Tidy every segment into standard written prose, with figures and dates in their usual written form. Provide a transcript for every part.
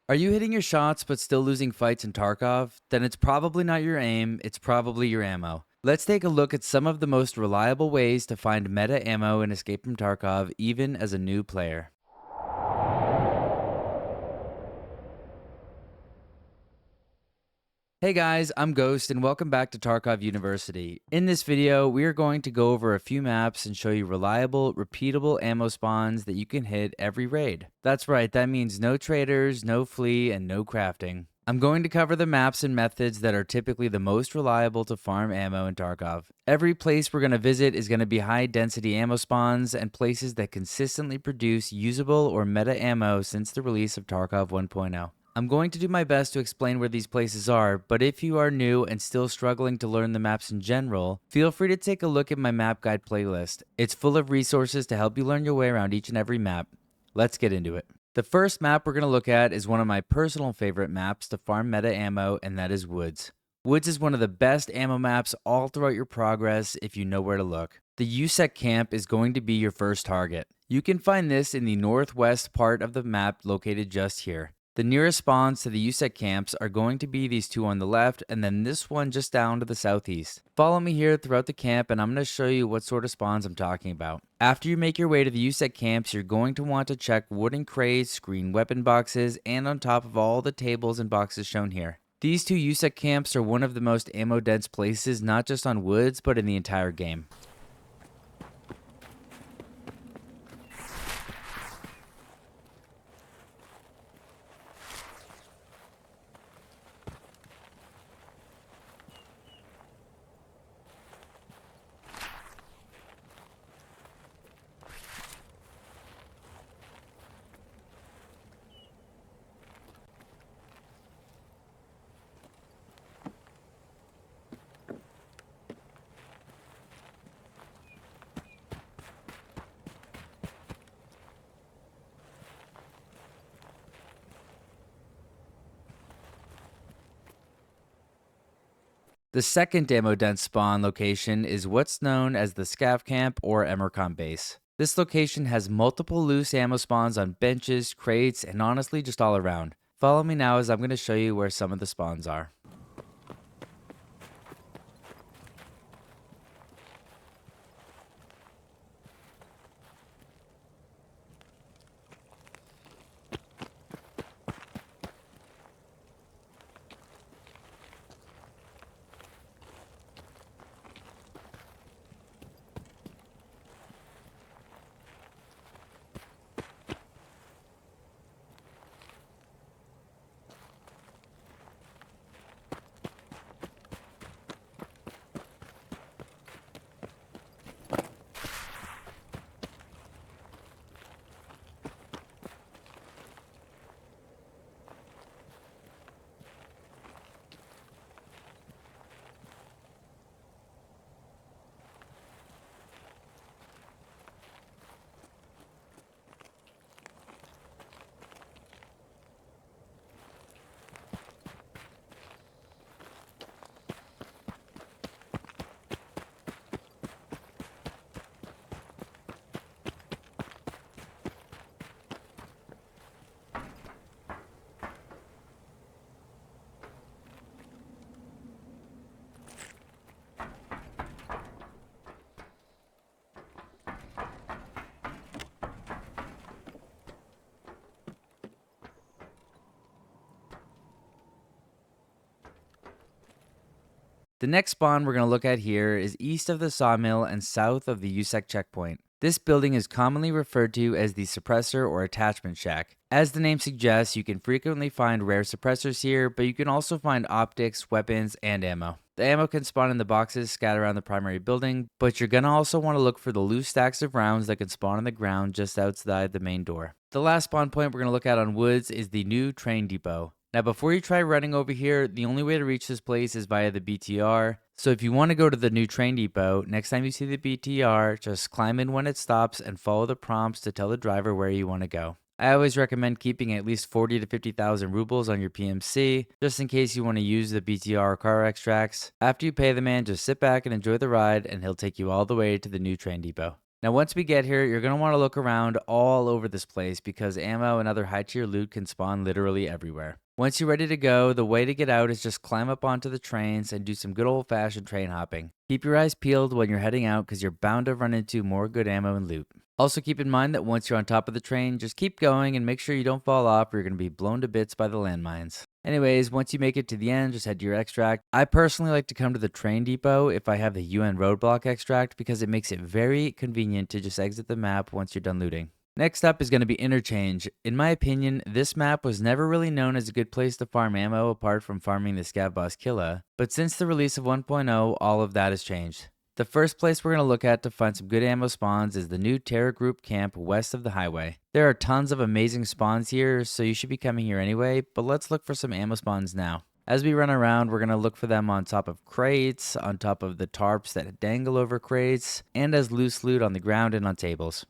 Are you hitting your shots but still losing fights in Tarkov? Then it's probably not your aim, it's probably your ammo. Let's take a look at some of the most reliable ways to find meta ammo in Escape from Tarkov even as a new player. Hey guys, I'm Ghost and welcome back to Tarkov University. In this video, we are going to go over a few maps and show you reliable, repeatable ammo spawns that you can hit every raid. That's right, that means no traders, no Flea, and no crafting. I'm going to cover the maps and methods that are typically the most reliable to farm ammo in Tarkov. Every place we're going to visit is going to be high density ammo spawns and places that consistently produce usable or meta ammo since the release of Tarkov 1.0. I'm going to do my best to explain where these places are, but if you are new and still struggling to learn the maps in general, feel free to take a look at my map guide playlist. It's full of resources to help you learn your way around each and every map. Let's get into it. The first map we're going to look at is one of my personal favorite maps to farm meta ammo, and that is Woods. Woods is one of the best ammo maps all throughout your progress if you know where to look. The USEC camp is going to be your first target. You can find this in the northwest part of the map located just here. The nearest spawns to the USEC camps are going to be these two on the left and then this one just down to the southeast. Follow me here throughout the camp and I'm going to show you what sort of spawns I'm talking about. After you make your way to the USEC camps, you're going to want to check wooden crates, green weapon boxes, and on top of all the tables and boxes shown here. These two USEC camps are one of the most ammo dense places not just on Woods but in the entire game. The second ammo dense spawn location is what's known as the Scav Camp or Emercon base. This location has multiple loose ammo spawns on benches, crates, and honestly just all around. Follow me now as I'm going to show you where some of the spawns are. The next spawn we're going to look at here is east of the sawmill and south of the USEC checkpoint. This building is commonly referred to as the suppressor or attachment shack. As the name suggests, you can frequently find rare suppressors here, but you can also find optics, weapons, and ammo. The ammo can spawn in the boxes scattered around the primary building, but you're going to also want to look for the loose stacks of rounds that can spawn on the ground just outside the main door. The last spawn point we're going to look at on Woods is the new train depot. Now, before you try running over here, the only way to reach this place is via the BTR. So if you want to go to the new train depot, next time you see the BTR, just climb in when it stops and follow the prompts to tell the driver where you want to go. I always recommend keeping at least 40 to 50,000 rubles on your PMC, just in case you want to use the BTR car extracts. After you pay the man, just sit back and enjoy the ride, and he'll take you all the way to the new train depot. Now, once we get here, you're going to want to look around all over this place because ammo and other high tier loot can spawn literally everywhere. Once you're ready to go, the way to get out is just climb up onto the trains and do some good old fashioned train hopping. Keep your eyes peeled when you're heading out because you're bound to run into more good ammo and loot. Also keep in mind that once you're on top of the train, just keep going and make sure you don't fall off or you're going to be blown to bits by the landmines. Anyways, once you make it to the end, just head to your extract. I personally like to come to the train depot if I have the UN roadblock extract because it makes it very convenient to just exit the map once you're done looting. Next up is going to be Interchange. In my opinion, this map was never really known as a good place to farm ammo apart from farming the Scav Boss Killa, but since the release of 1.0, all of that has changed. The first place we're going to look at to find some good ammo spawns is the new Terror Group camp west of the highway. There are tons of amazing spawns here, so you should be coming here anyway, but let's look for some ammo spawns now. As we run around, we're going to look for them on top of crates, on top of the tarps that dangle over crates, and as loose loot on the ground and on tables.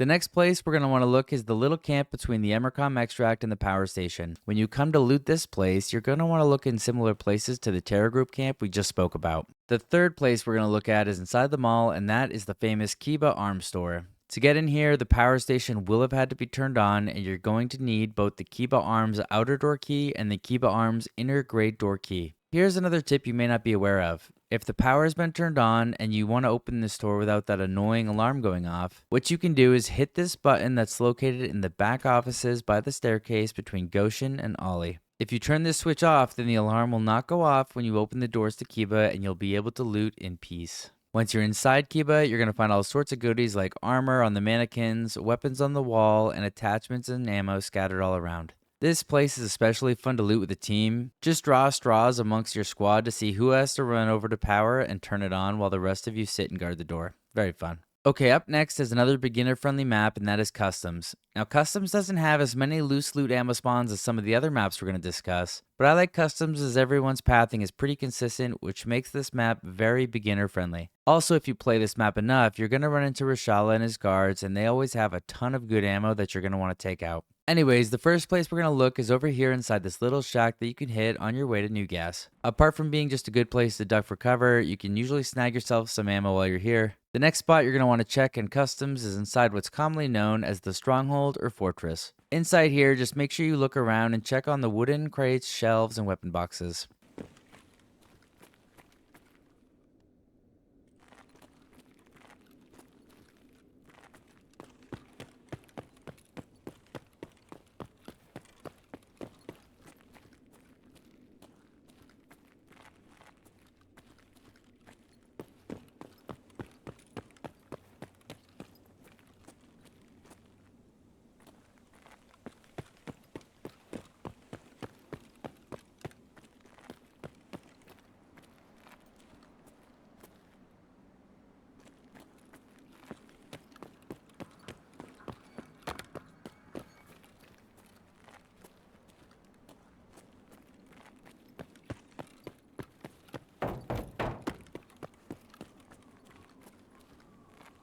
The next place we're going to want to look is the little camp between the Emercom extract and the power station. When you come to loot this place, you're going to want to look in similar places to the Terror Group camp we just spoke about. The third place we're going to look at is inside the mall, and that is the famous Kiba Arms Store. To get in here, the power station will have had to be turned on, and you're going to need both the Kiba Arms outer door key and the Kiba Arms inner grate door key. Here's another tip you may not be aware of. If the power has been turned on and you want to open the store without that annoying alarm going off, what you can do is hit this button that's located in the back offices by the staircase between Goshen and Ollie. If you turn this switch off, then the alarm will not go off when you open the doors to Kiba and you'll be able to loot in peace. Once you're inside Kiba, you're going to find all sorts of goodies like armor on the mannequins, weapons on the wall, and attachments and ammo scattered all around. This place is especially fun to loot with a team. Just draw straws amongst your squad to see who has to run over to power and turn it on while the rest of you sit and guard the door. Very fun. Okay, up next is another beginner-friendly map, and that is Customs. Now, Customs doesn't have as many loose loot ammo spawns as some of the other maps we're going to discuss, but I like Customs as everyone's pathing is pretty consistent, which makes this map very beginner-friendly. Also, if you play this map enough, you're going to run into Rashala and his guards, and they always have a ton of good ammo that you're going to want to take out. Anyways, the first place we're going to look is over here inside this little shack that you can hit on your way to New Gas. Apart from being just a good place to duck for cover, you can usually snag yourself some ammo while you're here. The next spot you're going to want to check in Customs is inside what's commonly known as the Stronghold or Fortress. Inside here, just make sure you look around and check on the wooden crates, shelves, and weapon boxes.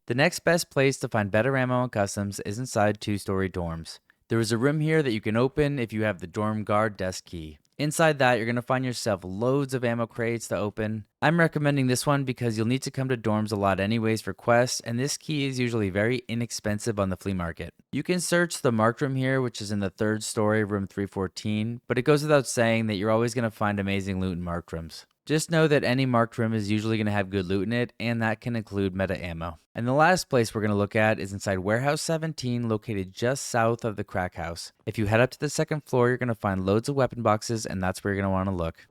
The next best place to find better ammo in Customs is inside two-story dorms. There is a room here that you can open if you have the dorm guard desk key. Inside that, you're going to find yourself loads of ammo crates to open. I'm recommending this one because you'll need to come to dorms a lot anyways for quests, and this key is usually very inexpensive on the flea market. You can search the marked room here, which is in the third story, room 314, but it goes without saying that you're always going to find amazing loot in marked rooms. Just know that any marked room is usually going to have good loot in it, and that can include meta ammo. And the last place we're going to look at is inside Warehouse 17, located just south of the crack house. If you head up to the second floor, you're going to find loads of weapon boxes, and that's where you're going to want to look.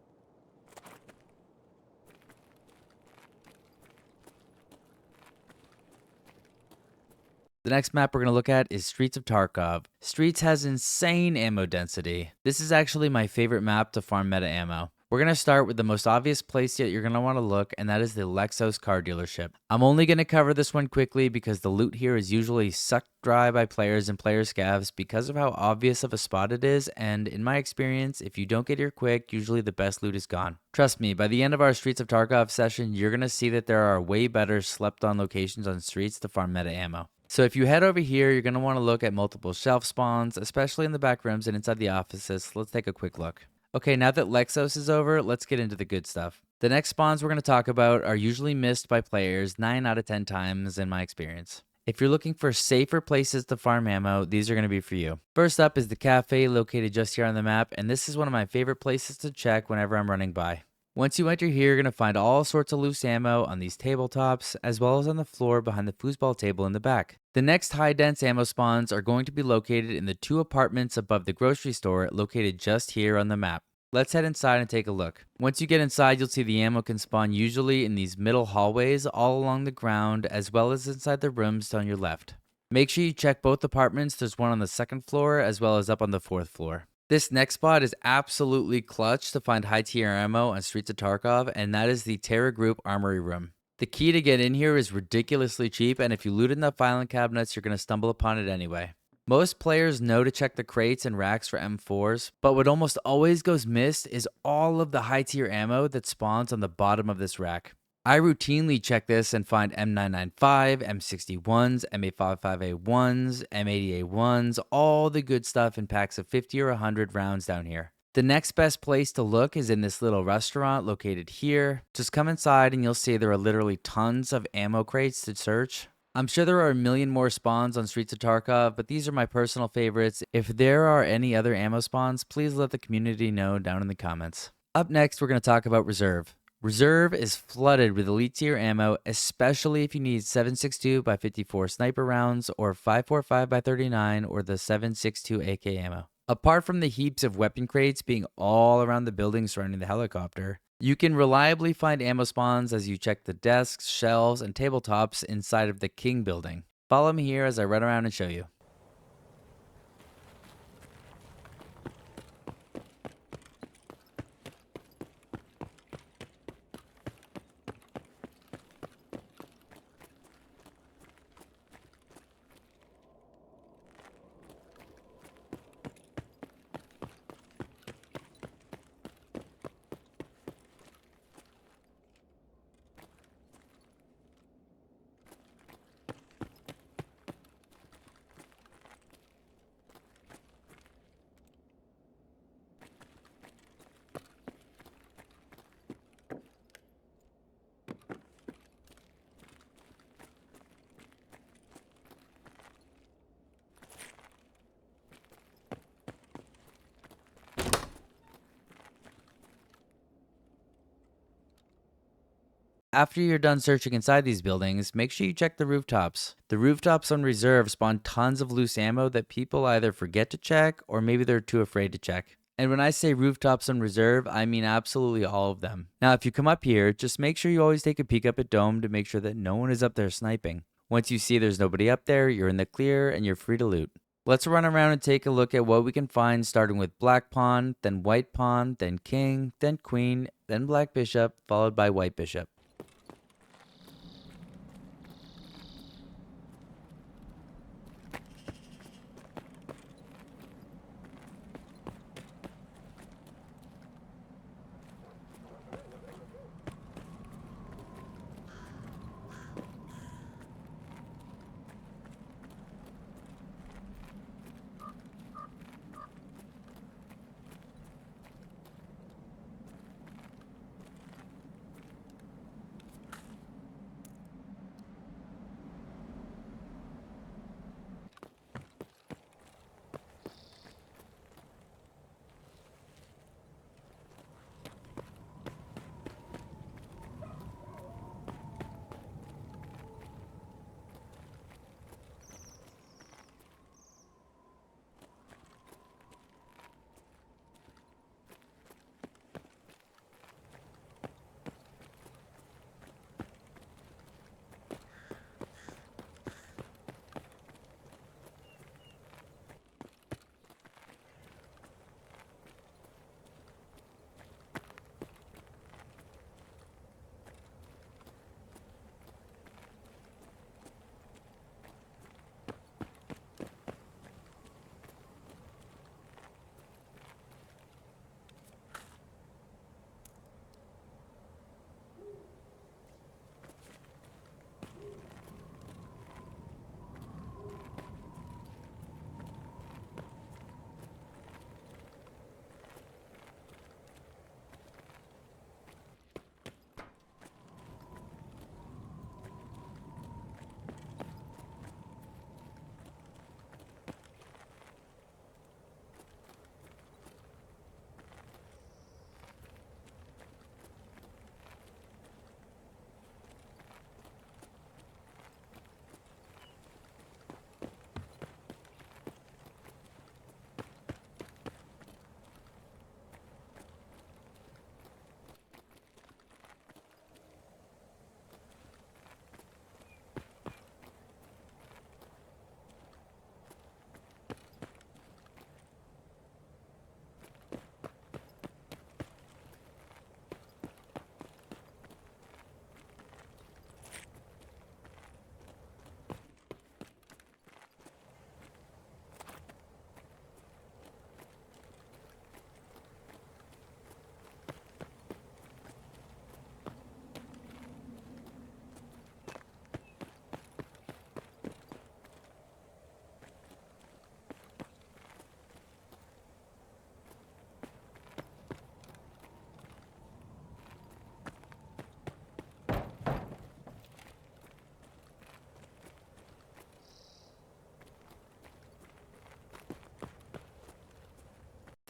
The next map we're going to look at is Streets of Tarkov. Streets has insane ammo density. This is actually my favorite map to farm meta ammo. We're going to start with the most obvious place that you're going to want to look, and that is the Lighthouse car dealership. I'm only going to cover this one quickly because the loot here is usually sucked dry by players and player scavs because of how obvious of a spot it is, and in my experience, if you don't get here quick, usually the best loot is gone. Trust me, by the end of our Streets of Tarkov session, you're going to see that there are way better slept on locations on streets to farm meta ammo. So if you head over here, you're going to want to look at multiple shelf spawns, especially in the back rooms and inside the offices. Let's take a quick look. Okay, now that Lighthouse is over, let's get into the good stuff. The next spawns we're going to talk about are usually missed by players 9 out of 10 times in my experience. If you're looking for safer places to farm ammo, these are going to be for you. First up is the cafe located just here on the map, and this is one of my favorite places to check whenever I'm running by. Once you enter here, you're going to find all sorts of loose ammo on these tabletops, as well as on the floor behind the foosball table in the back. The next high-dense ammo spawns are going to be located in the 2 apartments above the grocery store located just here on the map. Let's head inside and take a look. Once you get inside, you'll see the ammo can spawn usually in these middle hallways all along the ground, as well as inside the rooms on your left. Make sure you check both apartments. There's one on the 2nd floor as well as up on the 4th floor. This next spot is absolutely clutch to find high tier ammo on Streets of Tarkov, and that is the Terra Group Armory Room. The key to get in here is ridiculously cheap, and if you loot enough filing cabinets, you're going to stumble upon it anyway. Most players know to check the crates and racks for M4s, but what almost always goes missed is all of the high tier ammo that spawns on the bottom of this rack. I routinely check this and find M995, M61s, M855A1s, M80A1s, all the good stuff in packs of 50 or 100 rounds down here. The next best place to look is in this little restaurant located here. Just come inside and you'll see there are literally tons of ammo crates to search. I'm sure there are a million more spawns on Streets of Tarkov, but these are my personal favorites. If there are any other ammo spawns, please let the community know down in the comments. Up next, we're going to talk about Reserve. Reserve is flooded with elite tier ammo, especially if you need 7.62x54 sniper rounds or 5.45x39 or the 7.62 AK ammo. Apart from the heaps of weapon crates being all around the building surrounding the helicopter, you can reliably find ammo spawns as you check the desks, shelves, and tabletops inside of the King building. Follow me here as I run around and show you. After you're done searching inside these buildings, make sure you check the rooftops. The rooftops on Reserve spawn tons of loose ammo that people either forget to check or maybe they're too afraid to check. And when I say rooftops on Reserve, I mean absolutely all of them. Now, if you come up here, just make sure you always take a peek up at Dome to make sure that no one is up there sniping. Once you see there's nobody up there, you're in the clear and you're free to loot. Let's run around and take a look at what we can find, starting with Black Pawn, then White Pawn, then King, then Queen, then Black Bishop, followed by White Bishop.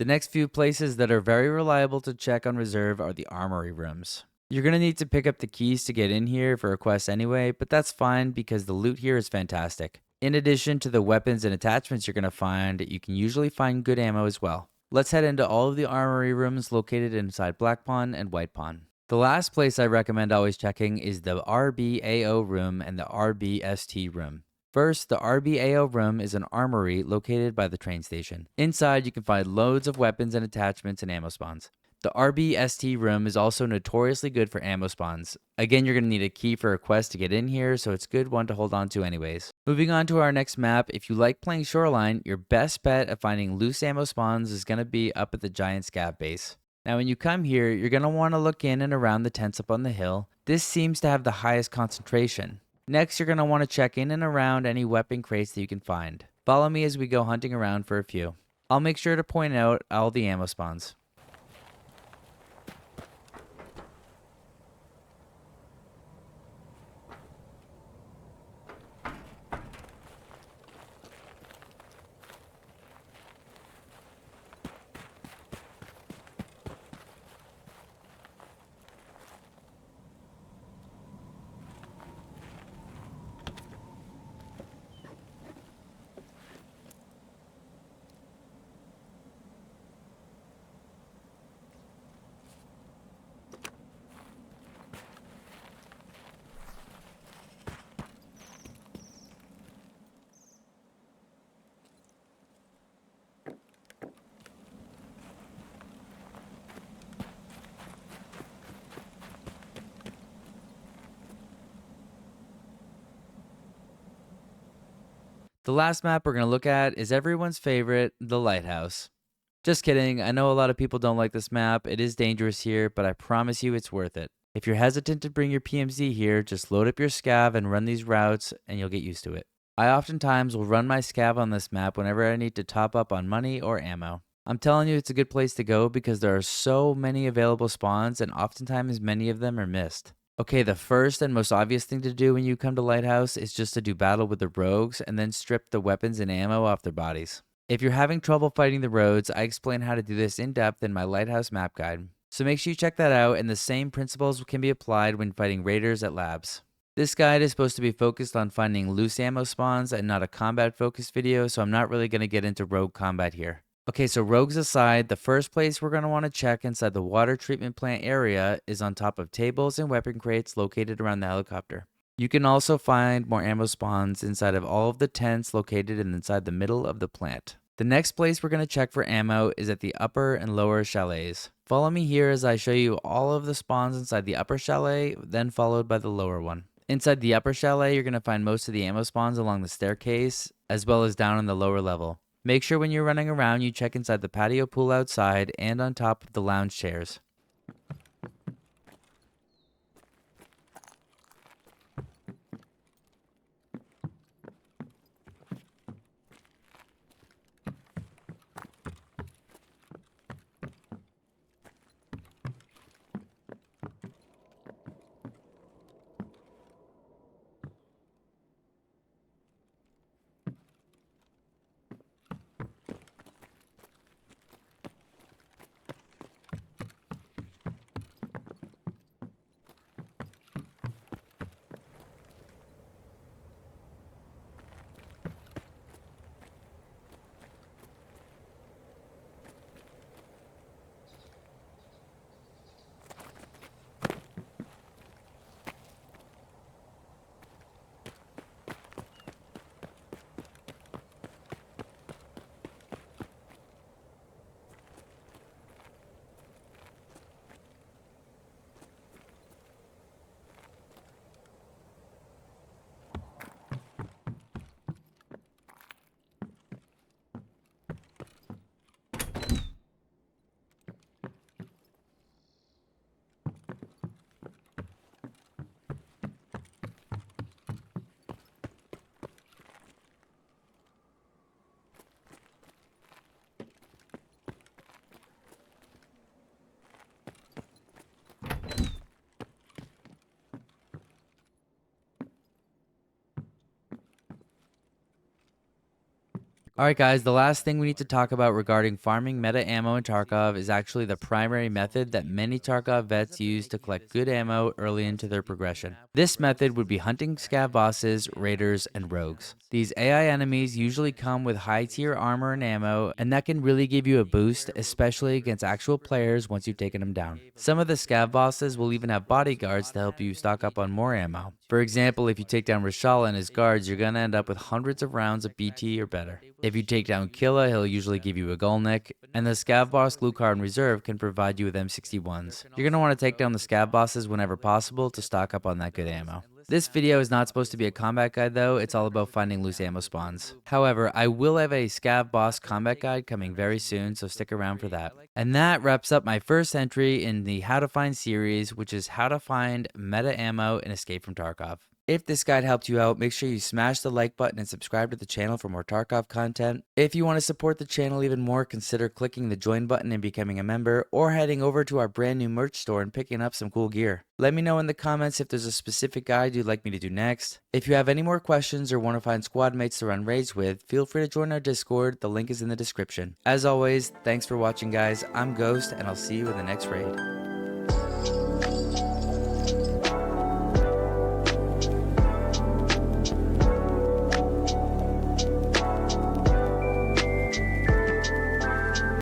The next few places that are very reliable to check on reserve are the armory rooms. You're going to need to pick up the keys to get in here for a quest anyway, but that's fine because the loot here is fantastic. In addition to the weapons and attachments you're going to find, you can usually find good ammo as well. Let's head into all of the armory rooms located inside Black Pawn and White Pawn. The last place I recommend always checking is the RBAO room and the RBST room. First, the RBAO room is an armory located by the train station. Inside, you can find loads of weapons and attachments and ammo spawns. The RBST room is also notoriously good for ammo spawns. Again, you're going to need a key for a quest to get in here, so it's a good one to hold on to anyways. Moving on to our next map, if you like playing Shoreline, your best bet at finding loose ammo spawns is going to be up at the giant scav base. Now when you come here, you're going to want to look in and around the tents up on the hill. This seems to have the highest concentration. Next, you're going to want to check in and around any weapon crates that you can find. Follow me as we go hunting around for a few. I'll make sure to point out all the ammo spawns. The last map we're going to look at is everyone's favorite, the Lighthouse. Just kidding, I know a lot of people don't like this map, it is dangerous here, but I promise you it's worth it. If you're hesitant to bring your PMZ here, just load up your scav and run these routes and you'll get used to it. I oftentimes will run my scav on this map whenever I need to top up on money or ammo. I'm telling you it's a good place to go because there are so many available spawns and oftentimes many of them are missed. Okay, the first and most obvious thing to do when you come to Lighthouse is just to do battle with the rogues and then strip the weapons and ammo off their bodies. If you're having trouble fighting the roads, I explain how to do this in depth in my Lighthouse map guide. So make sure you check that out, and the same principles can be applied when fighting raiders at labs. This guide is supposed to be focused on finding loose ammo spawns and not a combat focused video, so I'm not really going to get into rogue combat here. Okay, so rogues aside, the first place we're going to want to check inside the water treatment plant area is on top of tables and weapon crates located around the helicopter. You can also find more ammo spawns inside of all of the tents located inside the middle of the plant. The next place we're going to check for ammo is at the upper and lower chalets. Follow me here as I show you all of the spawns inside the upper chalet, then followed by the lower one. Inside the upper chalet, you're going to find most of the ammo spawns along the staircase, as well as down on the lower level. Make sure when you're running around, you check inside the patio pool outside and on top of the lounge chairs. Alright guys, the last thing we need to talk about regarding farming meta ammo in Tarkov is actually the primary method that many Tarkov vets use to collect good ammo early into their progression. This method would be hunting scav bosses, raiders, and rogues. These AI enemies usually come with high tier armor and ammo, and that can really give you a boost, especially against actual players once you've taken them down. Some of the scav bosses will even have bodyguards to help you stock up on more ammo. For example, if you take down Rashal and his guards, you're going to end up with hundreds of rounds of BT or better. If you take down Killa, he'll usually give you a Igolnik, and the Scav boss Lucar in reserve can provide you with M61s. You're going to want to take down the Scav bosses whenever possible to stock up on that good ammo. This video is not supposed to be a combat guide though, it's all about finding loose ammo spawns. However, I will have a Scav boss combat guide coming very soon, so stick around for that. And that wraps up my first entry in the How to Find series, which is how to find meta ammo in Escape from Tarkov. If this guide helped you out, make sure you smash the like button and subscribe to the channel for more Tarkov content. If you want to support the channel even more, consider clicking the join button and becoming a member, or heading over to our brand new merch store and picking up some cool gear. Let me know in the comments if there's a specific guide you'd like me to do next. If you have any more questions or want to find squad mates to run raids with, feel free to join our Discord, the link is in the description. As always, thanks for watching guys, I'm Ghost and I'll see you in the next raid.